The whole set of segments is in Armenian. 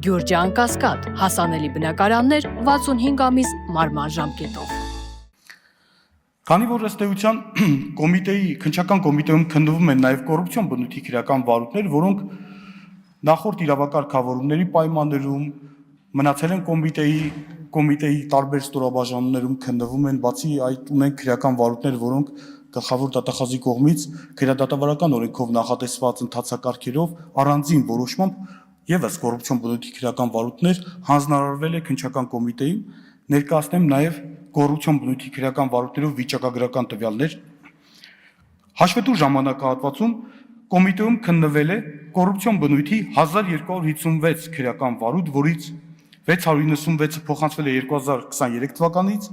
Գյուրջան Կասկադ, հասանելի բնակարաններ 65 ամիս մարման ժամկետով։ Քանի որ ըստ էության քննչական կոմիտեում քննվում են նաև կոռուպցիոն բնույթի քրեական վարույթներ, որոնք նախորդ իրավակարգավորումների պայմաններում մնացել են կոմիտեի տարբեր ստորաբաժանումներում քննվում են, բացի այդ ունեն քրեական վարույթներ, որոնք գլխավոր դատախազի կողմից քրեադատավարական օրենքով նախատեսված ընթացակարգերով առանձին որոշմամբ եւս կոռուպցիոն բնույթի քրեական վարույթներ հանձնարարվել է քննչական կոմիտեին, ներկայացնեմ նաև կոռուպցիոն բնույթի քրեական վարույթներով վիճակագրական տվյալներ։ Հաշվետու ժամանակահատվածում կոմիտեում քննվել է կոռուպցիոն բնույթի 1256 քրեական վարույթ, որից 696-ը փոխանցվել է 2023 թվականից,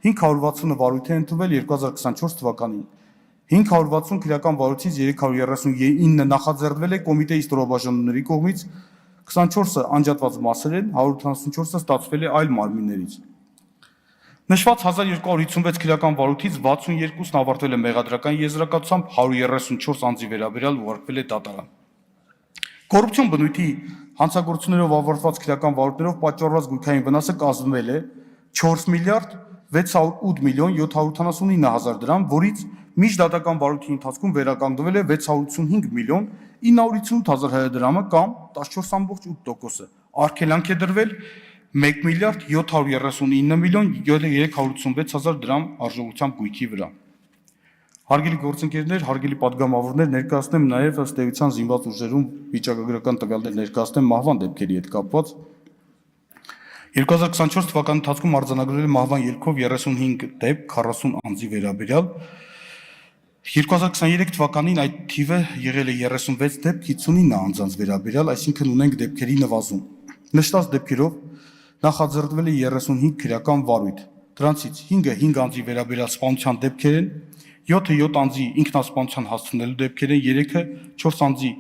560-ը վարույթ է ընդունվել 2024 թվականին, 560 քրեական վարույթից 339-ը նախաձեռնվել է կոմիտեի ստորաբաժանումների կողմից, 24-ը անջատված մասեր են, 184-ը ստացվել է այլ մարմիններից։ Նշված 1256 քրեական վարույթից 62-ն ավարտվել է մեղադրական եզրակացությամբ, 134 անձի վերաբերյալ ուղարկվել է դատարան։ Կոռուպցիոն բնույթի հանցագործություններով ավարտված քրեական վարույթներով պատճառված գույքային վնասը կազմվել է 4 միլիարդ 608 միլիոն 779 հազար դրամ, որից միջդատական վարույթի ընթացքում վերականգնվել է 685 միլիոն 958 հազար հայ դրամը կամ 14.8%-ը։ Արգելանք է դրվել 1 միլիարդ 739 միլիոն 386 հազար դրամ արժողությամբ գույքի վրա։ Հարգելի գործընկերներ, հարգելի պատգամավորներ, ներկայացնեմ նաև ըստ էության զինված ուժերում վիճակագրական տվյալներ ներկայացնեմ մահվան դեպքերի հետ կապված։ 2024 թվականի ընթացքում արձանագրվել է մահվան ելքով 35 դեպք 40 անձի վերաբերյալ։ 2023 թվականին այդ թիվը եղել է 36 դեպք 59 անձանց վերաբերյալ, այսինքն ունենք դեպքերի նվազում։ Նշված դեպքերով նախաձեռնվել է 35 քրեական վարույթ, դրանցից 5-ը 5 անձի վերաբերյալ սպանության դեպքեր են, 7-ը 7 անձի ինքնասպանության հասցնելու դեպքեր են, 3-ը 4 անձի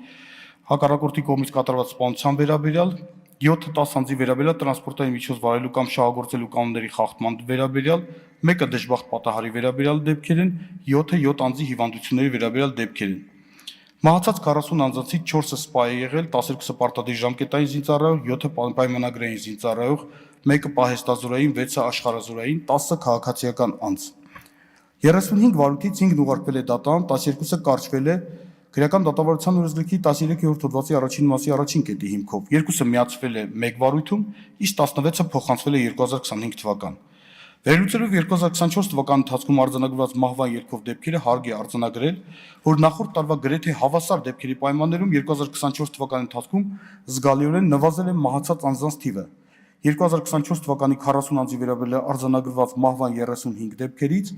հակառակորդի կողմից կատարված սպանության վերաբերյալ, 7-ը 10 անձի վերաբերյալ տրանսպորտային միջոց վարելու կամ շահագործելու կանոնների խախտման վերաբերյալ, 1-ը դժբախտ պատահարի վերաբերյալ դեպքեր են, 7-ը 7 անձի հիվանդությունների վերաբերյալ դեպքեր են։ Մահացած 40 անձանցից 4-ը սպա է եղել, 12-ը պարտադիր ժամկետային զինծառայող, 7-ը պայմանագրային զինծառայող, 1-ը պահեստազորային, 6-ը աշխարհազորային, 10-ը քաղաքացիական անձ։ 35 վարույթից 5-ն ուղարկվել է դատարան, 12-ը կարճվել է Քրեական դատավարության օրենսգրքի 13-րդ հոդվածի առաջին մասի առաջին կետի հիմքով, 2-ը միացվել է 1 վարույթում, իսկ 16-ը փոխանցվել է 2025 թվական։ Վերլուծելով 2024 թվականի ընթացքում արձանագրված մահվան ելքով դեպքերը հարկ է արձանագրել, որ նախորդ տարվա գրեթե հավասար դեպքերի պայմաններում 2024 թվականի ընթացքում զգալիորեն նվազել է մահացած անձանց թիվը։ 2024 թվականի 40 անձի վերաբերյալ արձանագրված մահվան 35 դեպքերից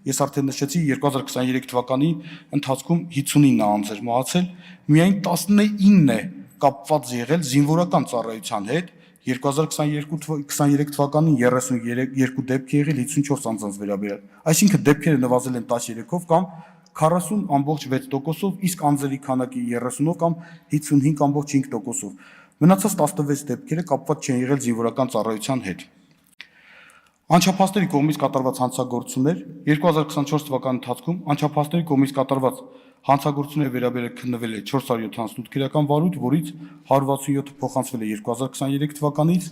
ես արդեն նշեցի 2023 թվականի ընթացքում 59 անձ էր մահացել, միայն 19-ը կապված եղել զինվորական ծառայության հետ, 2023 թվականին 32 դեպք եղել 54 անձանց վերաբերյալ, այսինքն դեպքերը նվազել են 13-ով կամ 40.6%-ով, իսկ անձերի քանակի 30-ով կամ 55.5%-ով։ Մնացած 16 դեպքերը կապված չեն եղել զինվորական ծառայության հետ։ Անչափահասների կողմից կատարված հանցագործություններ 2024 թվականի ընթացքում անչափահասների կողմից կատարված հանցագործությունների վերաբերյալ քննվել է 478 քրեական վարույթ, որից 167-ը փոխանցվել է 2023 թվականից,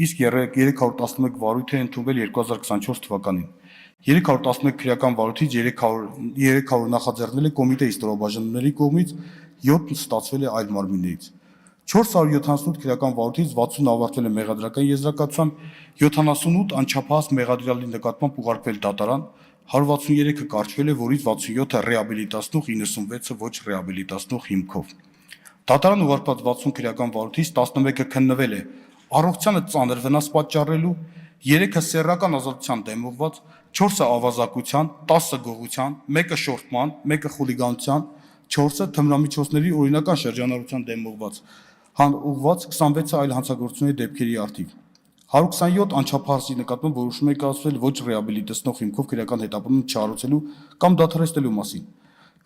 իսկ 311 վարույթ է ընդունվել 2024 թվականին։ 311 քրեական վարույթից 300 նախաձեռնվել է կոմիտեի ստորաբաժանումների կողմից, 7-ն ստացվել է այլ մարմիններից։ 478 քրեական վարույթից 60-ն ավարտվել է մեղադրական եզրակացությամբ, 78 անչափահաս մեղադրյալի նկատմամբ ուղարկվել դատարան, 163-ը կարճվել է, որից 67-ը ռեաբիլիտացնող, 96-ը ոչ ռեաբիլիտացնող հիմքով։ Դատարան ուղարկված 60 քրեական վարույթից 11-ը քննվել է առողջությանը ծանր վնաս պատճառելու, 3-ը սեռական ազատության դեմ ուղղված, 4-ը ավազակության, 10-ը գողության, 1-ը շորթման, 1-ը խուլիգանության, 4-ը թմրամիջոցների օրինական շրջանառության դեմ ուղղված, 26-ը այլ հանցագործությունների դեպքերի առթիվ։ 127 անչափահասի նկատմամբ որոշում է կայացվել ոչ ռեաբիլիտացնող հիմքով քրեական հետապնդում չառուցելու կամ դադարեցնելու մասին։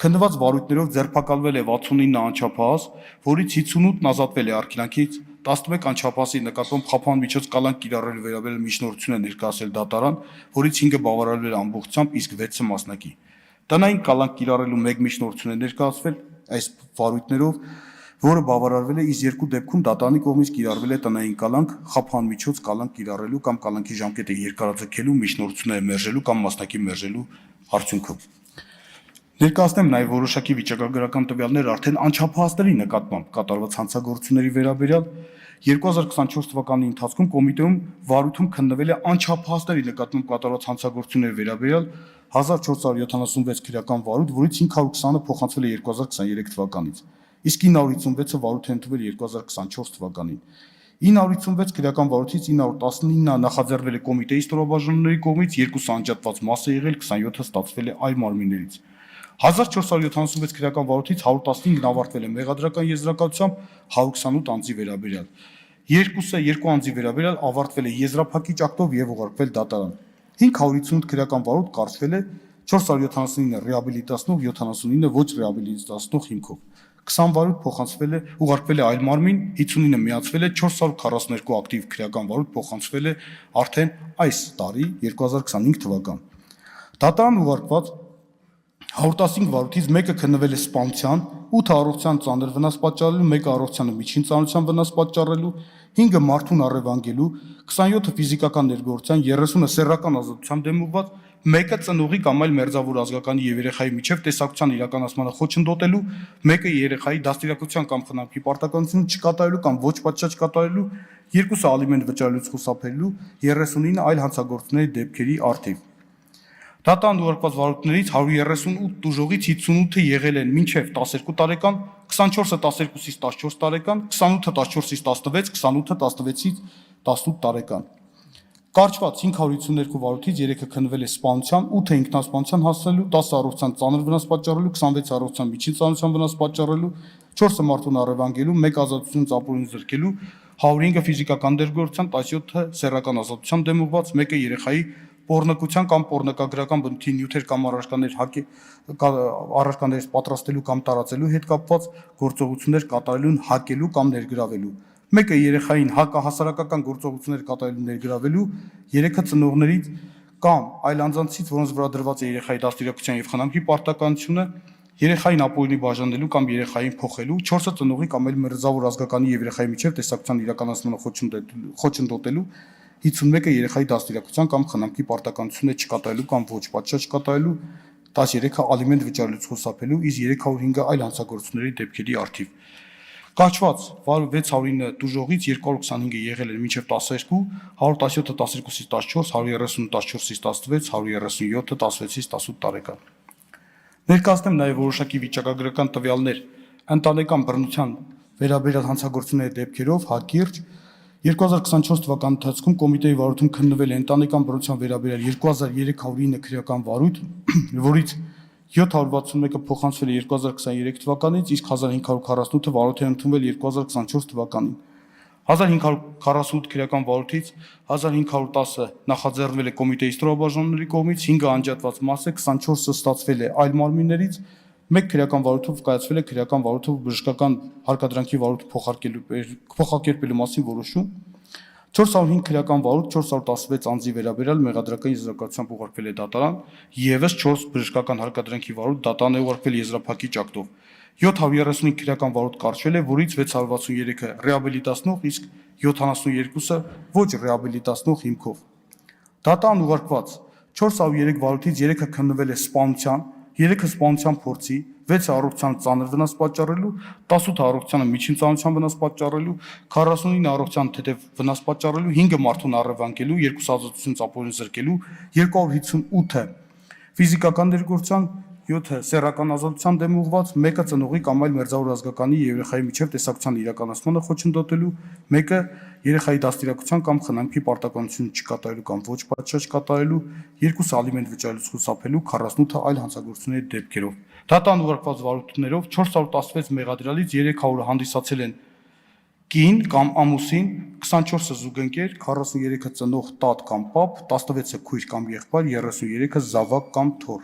Քննված վարույթներով ձերբակալվել է 69 անչափահաս, որից 58-ն ազատվել է արգելանքից, 11 անչափահասի նկատմամբ խափան միջոց կալանք կիրառելու վերաբերյալ միջնորդություն է ներկայացել դատարան, որից 5-ը բավարարվել է ամբողջությամբ, իսկ 6-ը մասնակի։ Տնային կալանք կիրառելու 1 միջնորդություն է ներկայացվել այս վարույթներով, որը բավարարվել է, իսկ երկու դեպքում դատարանի կողմից կիրառվել է տնային կալանք, խափան միջոց կալանք կիրառելու կամ կալանքի ժամկետը երկարաձգելու, միջնորդությունները մերժելու կամ մասնակի մերժելու արդյունքում։ Ներկայացնեմ նաև որոշակի վիճակագրական տվյալներ արդեն անչափահասների նկատմամբ կատարված հանցագործությունների վերաբերյալ 2024 թվականի ընթացքում կոմիտեում վարույթում քննվել է անչափահասների նկատմամբ կատարված հանցագործությունների վերաբերյալ 1476 քրեական վարույթ, որից 520-ը փոխանցվել է 2023 թվականից, իսկ 956-ը վարույթ է ընդունվել 2024 թվականին։ 956 քրեական վարույթից 919-ը նախաձեռնվել է կոմիտեի ստորաբաժանումների կողմից, 2-ը անջատված մաս է եղել, 27-ը ստացվել է այլ մարմիններից։ 1476 քրեական վարույթից 115-ն ավարտվել է մեղադրական եզրակացությամբ 128 անձի վերաբերյալ։ Երկու անձի վերաբերյալ ավարտվել է եզրափակիչ ակտով եւ ուղարկվել դատարան։ 558 քրեական վարույթ կարճվել է, 479 ռեաբիլիտացնող, 79 ոչ ռեաբիլիտացնող հիմքով։ 20 վարույթ փոխանցվել է, ուղարկվել է այլ մարմին, 59-ը միացվել է, 442 ակտիվ քրեական վարույթ փոխանցվել է արդեն այս տարի 2025 թվական։ Դատարան ուղարկված 115 վարույթից մեկը քննվել է սպանության, 8-ը առողջության ծանր վնաս պատճառելու, 1-ը առողջությանը միջին ծանրության վնաս պատճառելու, 5-ը մարդուն առևանգելու, 27-ը ֆիզիկական ներգործության, 30-ը սեռական ազատության դեմ ուղղված, 1-ը ծնողի կամ այլ մերձավոր ազգականի եւ երեխայի միջև տեսակցության իրականացմանը խոչընդոտելու, 1-ը երեխայի դաստիարակության կամ խնամքի պարտականություն չկատարելու կամ ոչ պատշաճ կատարելու, 2-ը ալիմենտ վճարելուց խուսափելու, 39-ը այլ հանցագործությունների դեպքերի առթիվ։ Դատարան ուղարկված վարույթներից 138 տուժողից 58-ը եղել են մինչև 12 տարեկան, 24-ը 12-ից 14 տարեկան, 28-ը 14-ից 16, 28-ը 16-ից 18 տարեկան։ Կարճված 552 վարույթից 3-ը քննվել է սպանության, 8-ը ինքնասպանության հասցնելու, 10-ը առողջության ծանր վնաս պատճառելու, 26-ը առողջության միջին ծանրության վնաս պատճառելու, 4-ը մարդուն առևանգելու, 1-ը ազատությունից ապօրինի զրկելու, 105-ը ֆիզիկական դերգործության, 17-ը սեռական ազատության դեմ ուղղված, 1-ը երեխայի պոռնոկության կամ պոռնոկագրական բնույթի նյութեր կամ առարկաներից պատրաստելու կամ տարածելու հետ կապված գործողություններ կատարելուն հակելու կամ ներգրավելու, 1-ը երեխային հակահասարակական գործողություններ կատարելու ներգրավելու, 3-ը ծնողներից կամ այլ անձանցից, որոնց վրա դրված է երեխայի դաստիարակության եւ խնամքի պարտականությունը, երեխային ապօրինի բաժանելու կամ երեխային փոխելու, 4-ը ծնողի կամ այլ մերձավոր ազգականի եւ երեխայի միջև տեսակցության իրականացմանը խոչընդոտելու, 51-ը երեխայի դաստիարակության կամ խնամքի պարտականությունը չկատարելու կամ ոչ պատշաճ կատարելու, 13-ը ալիմենտ վճարելուց խուսափելու, իսկ 305-ը այլ հանցագործությունների դեպքերի առթիվ։ Կարճված 609 տուժողից 225-ը եղել են մինչև 12, 117-ը 12-ից 14, 130-ը 14-ից 16, 137-ը 16-ից 18 տարեկան։ Ներկայացնեմ նաև որոշակի վիճակագրական տվյալներ ընտանեկան բռնության վերաբերյալ հանցագործությունների դեպքերով հակիրճ 2024 թվականի ընթացքում կոմիտեի վարույթում քննվել է ընտանեկան բռնության վերաբերյալ 2309 քրեական վարույթ, որից 761-ը փոխանցվել է 2023 թվականից, իսկ 1548-ը վարույթ է ընդունվել 2024 թվականին։ 1548 քրեական վարույթից 1510-ը նախաձեռնվել է կոմիտեի ստորաբաժանումների կողմից, 5-ը անջատված մաս է, 24-ը ստացվել է այլ մարմիններից, 1 քրեական վարույթով կայացվել է քրեական վարույթով բժշկական հարկադրանքի վարույթ փոխակերպելու մասին որոշում, 405 քրեական վարույթ 416 անձի վերաբերյալ մեղադրական եզրակացությամբ ուղարկվել է դատարան, եւս 4 բժշկական հարկադրանքի վարույթ դատարան է ուղարկվել եզրափակիչ ակտով, 735 քրեական վարույթ կարճվել է, որից 663-ը ռեաբիլիտացնող, իսկ 72-ը ոչ ռեաբիլիտացնող հիմքով։ Դատարան ուղարկված 403 վարույթից 3-ը քննվել է սպանության, 3-ը սպանության փորձի, 6-ը առողջության ծանր վնաս պատճառելու, 18-ը առողջությանը միջին ծանրության վնաս պատճառելու, 49-ը առողջության թեթև վնաս պատճառելու, 5-ը մարդուն առևանգելու, 2-ը ազատությունից ապօրինի զրկելու, 258-ը ֆիզիկական ներգործության, 7-ը սեռական ազատության դեմ ուղղված, 1-ը ծնողի կամ այլ մերձավոր ազգականի եւ երեխայի միջև տեսակցության իրականացմանը խոչընդոտելու, 1-ը երեխայի դաստիարակության կամ խնամքի պարտականություն չկատարելու կամ ոչ պատշաճ կատարելու, 2-ը ալիմենտ վճարելուց խուսափելու, 48-ը այլ հանցագործությունների դեպքերով։ Դատարան ուղարկված վարույթներով 416 մեղադրյալից 300-ը հանդիսացել են կին կամ ամուսին, 24-ը զուգընկեր, 43-ը ծնող տատ կամ պապ, 16-ը քույր կամ եղբայր, 33-ը զավակ կամ թոռ։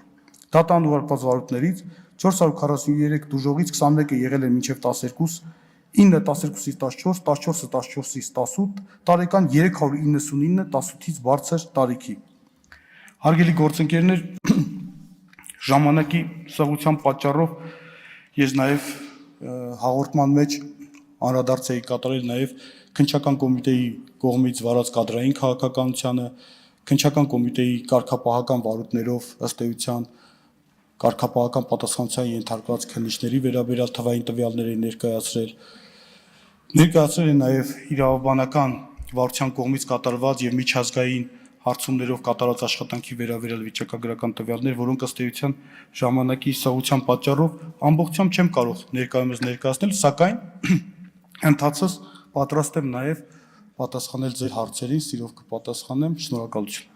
Դատարան ուղարկված վարույթներից 443 տուժողից 21-ը եղել են մինչև 12, 9-ը 12-ից 14, 14-ը 14-ից 18 տարեկան, 399-ը 18-ից բարձր տարիքի։ Հարգելի գործընկերներ, ժամանակի սղության պատճառով ես նաև հաղորդման մեջ անդրադարձ էի կատարել նաև քննչական կոմիտեի կողմից վարած կադրային քաղաքականությանը, քննչական կոմիտեի կարգապահական վարույթներով ըստ էության կարգապահական պատասխանատվության ենթարկված քննիչների վերաբերյալ թվային տվյալներ են ներկայացրել են նաև իրավաբանական վարչության կողմից կատարված եւ միջազգային հարցումներով կատարած աշխատանքի վերաբերյալ վիճակագրական տվյալներ, որոնք ըստ էության ժամանակի սահության պատճառով ամբողջությամբ չեմ կարող ներկայումս ներկայացնել, սակայն ընթացս պատրաստ եմ նաև պատասխանել ձեր հարցերին, սիրով կպատասխանեմ, շնորհակալություն։